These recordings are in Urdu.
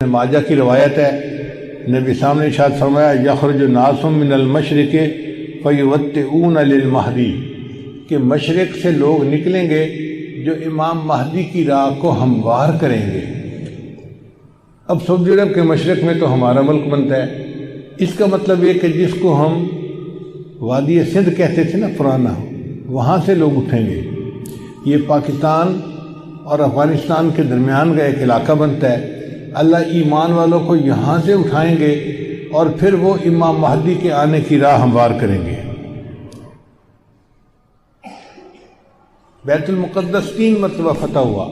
ماجہ کی روایت ہے، نبی صاحب نے ارشاد فرمایا یخرج الناس من المشرق فیوطئون للمہدی، کہ مشرق سے لوگ نکلیں گے جو امام مہدی کی راہ کو ہموار کریں گے۔ اب سعودی عرب کے مشرق میں تو ہمارا ملک بنتا ہے، اس کا مطلب یہ کہ جس کو ہم وادی سندھ کہتے تھے نا پرانا، وہاں سے لوگ اٹھیں گے۔ یہ پاکستان اور افغانستان کے درمیان کا ایک علاقہ بنتا ہے، اللہ ایمان والوں کو یہاں سے اٹھائیں گے اور پھر وہ امام مہدی کے آنے کی راہ ہموار کریں گے۔ بیت المقدس 3 مرتبہ فتح ہوا،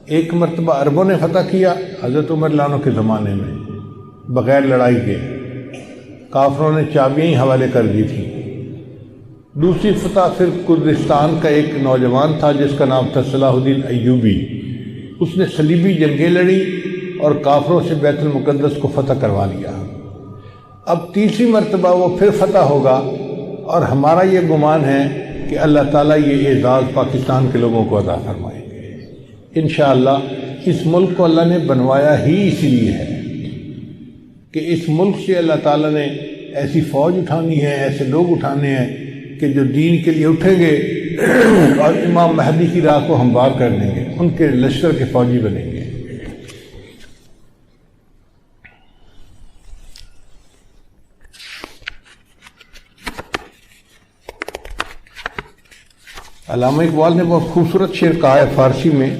ایک مرتبہ عربوں نے فتح کیا حضرت عمر رضی اللہ عنہ کے زمانے میں بغیر لڑائی کے، کافروں نے چابیاں ہی حوالے کر دی تھی۔ دوسری فتح پھر کردستان کا ایک نوجوان تھا جس کا نام تھا صلاح الدین ایوبی، اس نے صلیبی جنگیں لڑی اور کافروں سے بیت المقدس کو فتح کروا لیا۔ اب تیسری مرتبہ وہ پھر فتح ہوگا، اور ہمارا یہ گمان ہے کہ اللہ تعالیٰ یہ اعزاز پاکستان کے لوگوں کو عطا فرمائیں گے انشاءاللہ۔ اس ملک کو اللہ نے بنوایا ہی اس لیے ہے کہ اس ملک سے اللہ تعالیٰ نے ایسی فوج اٹھانی ہے، ایسے لوگ اٹھانے ہیں کہ جو دین کے لیے اٹھیں گے اور امام مہدی کی راہ کو ہموار کر دیں گے، ان کے لشکر کے فوجی بنیں گے۔ علامہ اقبال نے بہت خوبصورت شعر کہا ہے فارسی میں،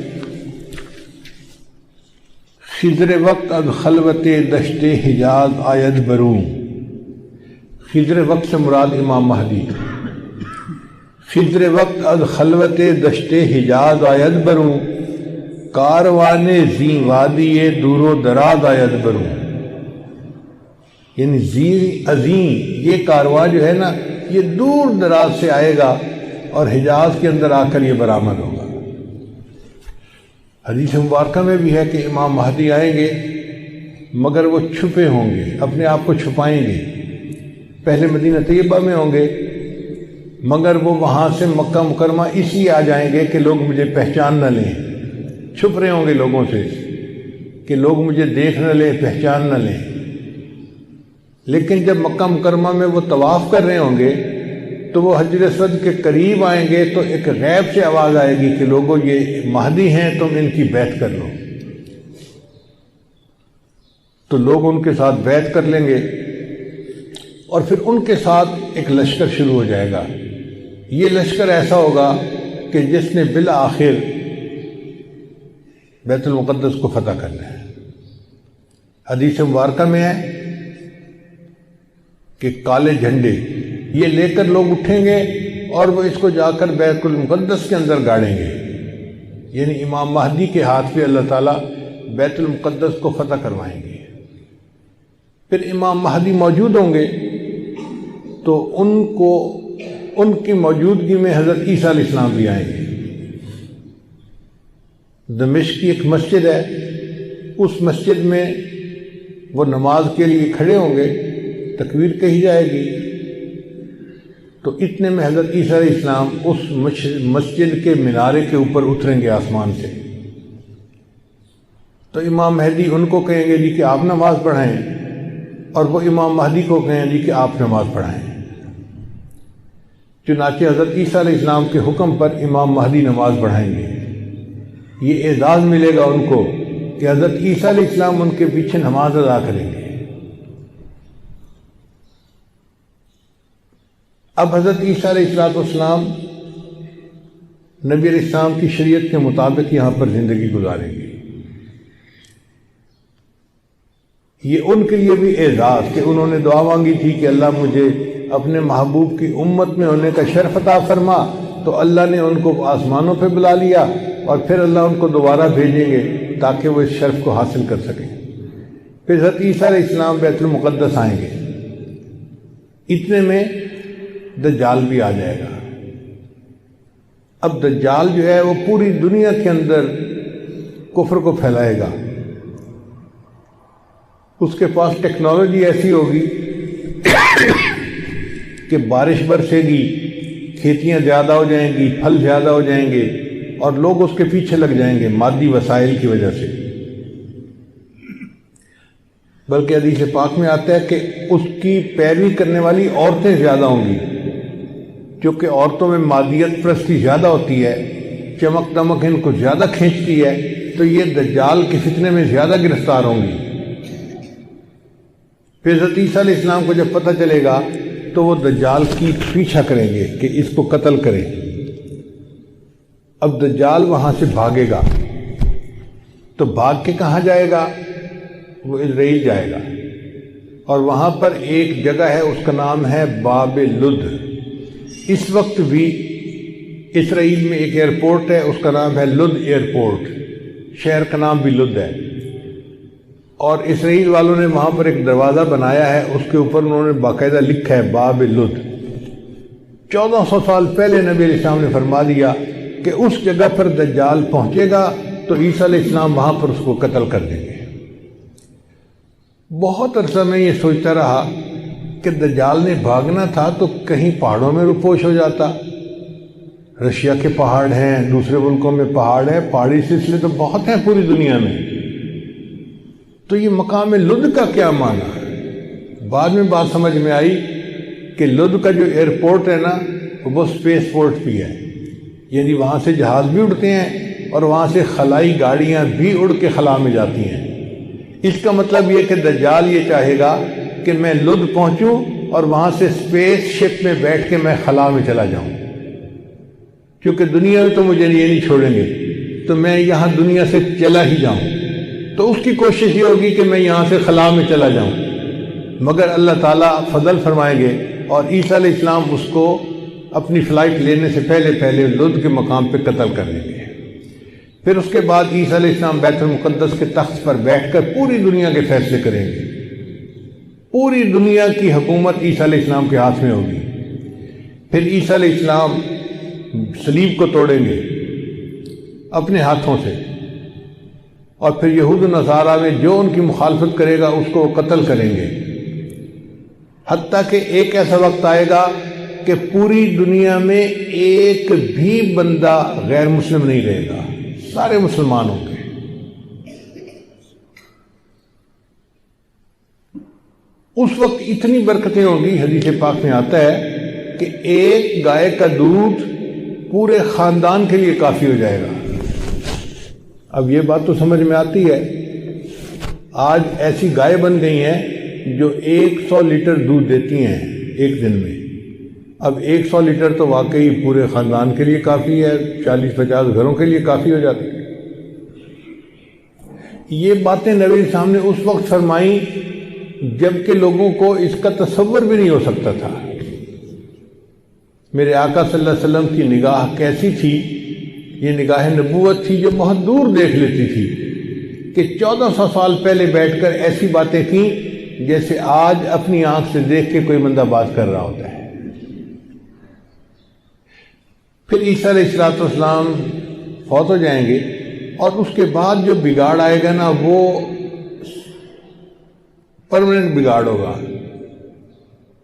خضر وقت از خلوت دشت حجاز آید بروں۔ خضر وقت سے مراد امام مہدی۔ خضر وقت از خلوت دشت حجاز آید بروں، کاروان زی وادی دور و دراز آید بروں۔ یعنی زی عظیم یہ کارواں جو ہے نا، یہ دور دراز سے آئے گا اور حجاز کے اندر آ کر یہ برآمد ہوگا۔ حدیث مبارکہ میں بھی ہے کہ امام مہدی آئیں گے مگر وہ چھپے ہوں گے، اپنے آپ کو چھپائیں گے۔ پہلے مدینہ طیبہ میں ہوں گے مگر وہ وہاں سے مکہ مکرمہ اس لیے آ جائیں گے کہ لوگ مجھے پہچان نہ لیں، چھپ رہے ہوں گے لوگوں سے کہ لوگ مجھے دیکھ نہ لیں، پہچان نہ لیں۔ لیکن جب مکہ مکرمہ میں وہ طواف کر رہے ہوں گے تو وہ حجر اسود کے قریب آئیں گے تو ایک غیب سے آواز آئے گی کہ لوگوں یہ مہدی ہیں، تم ان کی بیعت کر لو۔ تو لوگ ان کے ساتھ بیعت کر لیں گے اور پھر ان کے ساتھ ایک لشکر شروع ہو جائے گا۔ یہ لشکر ایسا ہوگا کہ جس نے بالآخر بیت المقدس کو فتح کرنا ہے۔ حدیث مبارکہ میں ہے کہ کالے جھنڈے یہ لے کر لوگ اٹھیں گے اور وہ اس کو جا کر بیت المقدس کے اندر گاڑیں گے، یعنی امام مہدی کے ہاتھ پہ اللہ تعالیٰ بیت المقدس کو فتح کروائیں گے۔ پھر امام مہدی موجود ہوں گے تو ان کی موجودگی میں حضرت عیسیٰ علیہ السلام بھی آئیں گے۔ دمشق کی ایک مسجد ہے، اس مسجد میں وہ نماز کے لیے کھڑے ہوں گے، تکبیر کہی جائے گی تو اتنے میں حضرت عیسیٰ علیہ السلام اس مسجد کے مینارے کے اوپر اتریں گے آسمان سے۔ تو امام مہدی ان کو کہیں گے جی کہ آپ نماز پڑھائیں، اور وہ امام مہدی کو کہیں جی کہ آپ نماز پڑھائیں۔ چنانچہ حضرت عیسیٰ علیہ السلام کے حکم پر امام مہدی نماز پڑھائیں گے۔ یہ اعزاز ملے گا ان کو کہ حضرت عیسیٰ علیہ السلام ان کے پیچھے نماز ادا کریں گے۔ اب حضرت عیسیٰ علیہ السلام نبی علیہ السلام کی شریعت کے مطابق یہاں پر زندگی گزاریں گے۔ یہ ان کے لیے بھی اعزاز کہ انہوں نے دعا مانگی تھی کہ اللہ مجھے اپنے محبوب کی امت میں ہونے کا شرف عطا فرما، تو اللہ نے ان کو آسمانوں پہ بلا لیا اور پھر اللہ ان کو دوبارہ بھیجیں گے تاکہ وہ اس شرف کو حاصل کر سکیں۔ پھر حضرت عیسیٰ علیہ السلام بیت المقدس آئیں گے، اتنے میں دجال بھی آ جائے گا۔ اب دجال جو ہے وہ پوری دنیا کے اندر کفر کو پھیلائے گا۔ اس کے پاس ٹیکنالوجی ایسی ہوگی کہ بارش برسے گی، کھیتیاں زیادہ ہو جائیں گی، پھل زیادہ ہو جائیں گے اور لوگ اس کے پیچھے لگ جائیں گے مادی وسائل کی وجہ سے۔ بلکہ حدیث پاک میں آتا ہے کہ اس کی پیروی کرنے والی عورتیں زیادہ ہوں گی، کیونکہ عورتوں میں مادیت پرستی زیادہ ہوتی ہے، چمک دمک ان کو زیادہ کھینچتی ہے، تو یہ دجال کے فتنے میں زیادہ گرفتار ہوں گی۔ پھر حضرت عیسیٰ علیہ السلام کو جب پتہ چلے گا تو وہ دجال کی پیچھا کریں گے کہ اس کو قتل کریں۔ اب دجال وہاں سے بھاگے گا، تو بھاگ کے کہاں جائے گا؟ وہ اسرائیل جائے گا، اور وہاں پر ایک جگہ ہے، اس کا نام ہے باب لد۔ اس وقت بھی اسرائیل میں ایک ایئرپورٹ ہے، اس کا نام ہے لد ایئرپورٹ، شہر کا نام بھی لد ہے، اور اسرائیل والوں نے وہاں پر ایک دروازہ بنایا ہے، اس کے اوپر انہوں نے باقاعدہ لکھا ہے باب لد۔ 1400 سال پہلے نبی علیہ السلام نے فرما دیا کہ اس جگہ پر دجال پہنچے گا تو عیسیٰ علیہ السلام وہاں پر اس کو قتل کر دیں گے۔ بہت عرصہ میں یہ سوچتا رہا کہ دجال نے بھاگنا تھا تو کہیں پہاڑوں میں روپوش ہو جاتا۔ رشیا کے پہاڑ ہیں، دوسرے ملکوں میں پہاڑ ہیں، پہاڑی سلسلے تو بہت ہیں پوری دنیا میں، تو یہ مقام لد کا کیا معنی؟ بعد میں بات سمجھ میں آئی کہ لد کا جو ایئرپورٹ ہے نا وہ اسپیس پورٹ بھی ہے، یعنی وہاں سے جہاز بھی اڑتے ہیں اور وہاں سے خلائی گاڑیاں بھی اڑ کے خلا میں جاتی ہیں۔ اس کا مطلب یہ کہ دجال یہ چاہے گا کہ میں لد پہنچوں اور وہاں سے اسپیس شپ میں بیٹھ کے میں خلا میں چلا جاؤں، کیونکہ دنیا میں تو مجھے یہ نہیں چھوڑیں گے، تو میں یہاں دنیا سے چلا ہی جاؤں۔ تو اس کی کوشش یہ ہوگی کہ میں یہاں سے خلا میں چلا جاؤں، مگر اللہ تعالیٰ فضل فرمائیں گے اور عیسیٰ علیہ السلام اس کو اپنی فلائٹ لینے سے پہلے لد کے مقام پہ قتل کر دیں گے۔ پھر اس کے بعد عیسیٰ علیہ السلام بیت المقدس کے تخت پر بیٹھ کر پوری دنیا کے فیصلے کریں گے۔ پوری دنیا کی حکومت عیسیٰ علیہ السلام کے ہاتھ میں ہوگی۔ پھر عیسیٰ علیہ السلام صلیب کو توڑیں گے اپنے ہاتھوں سے، اور پھر یہود و نصارہ میں جو ان کی مخالفت کرے گا اس کو قتل کریں گے، حتیٰ کہ ایک ایسا وقت آئے گا کہ پوری دنیا میں ایک بھی بندہ غیر مسلم نہیں رہے گا، سارے مسلمان ہوں گے۔ اس وقت اتنی برکتیں ہوں گی، حدیث پاک میں آتا ہے کہ ایک گائے کا دودھ پورے خاندان کے لیے کافی ہو جائے گا۔ اب یہ بات تو سمجھ میں آتی ہے، آج ایسی گائے بن گئی ہیں جو 100 لیٹر دودھ دیتی ہیں ایک دن میں۔ اب 100 لیٹر تو واقعی پورے خاندان کے لیے کافی ہے، 40-50 گھروں کے لیے کافی ہو جاتی ہے۔ یہ باتیں نبی صاحب نے اس وقت فرمائیں جب کہ لوگوں کو اس کا تصور بھی نہیں ہو سکتا تھا۔ میرے آقا صلی اللہ علیہ وسلم کی نگاہ کیسی تھی؟ یہ نگاہ نبوت تھی جو بہت دور دیکھ لیتی تھی، کہ 1400 سال پہلے بیٹھ کر ایسی باتیں کی جیسے آج اپنی آنکھ سے دیکھ کے کوئی بندہ بات کر رہا ہوتا ہے۔ پھر عیسیٰ علیہ السلام فوت ہو جائیں گے، اور اس کے بعد جو بگاڑ آئے گا نا وہ پرماننٹ بگاڑ ہوگا،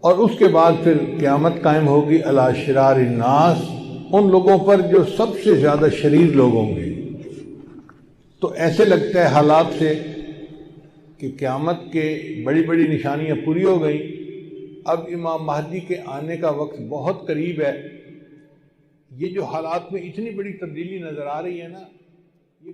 اور اس کے بعد پھر قیامت قائم ہوگی علی شرار الناس، ان لوگوں پر جو سب سے زیادہ شریر لوگ ہوں گے۔ تو ایسے لگتا ہے حالات سے کہ قیامت کے بڑی بڑی نشانیاں پوری ہو گئیں، اب امام مہدی کے آنے کا وقت بہت قریب ہے۔ یہ جو حالات میں اتنی بڑی تبدیلی نظر آ رہی ہے نا، یہ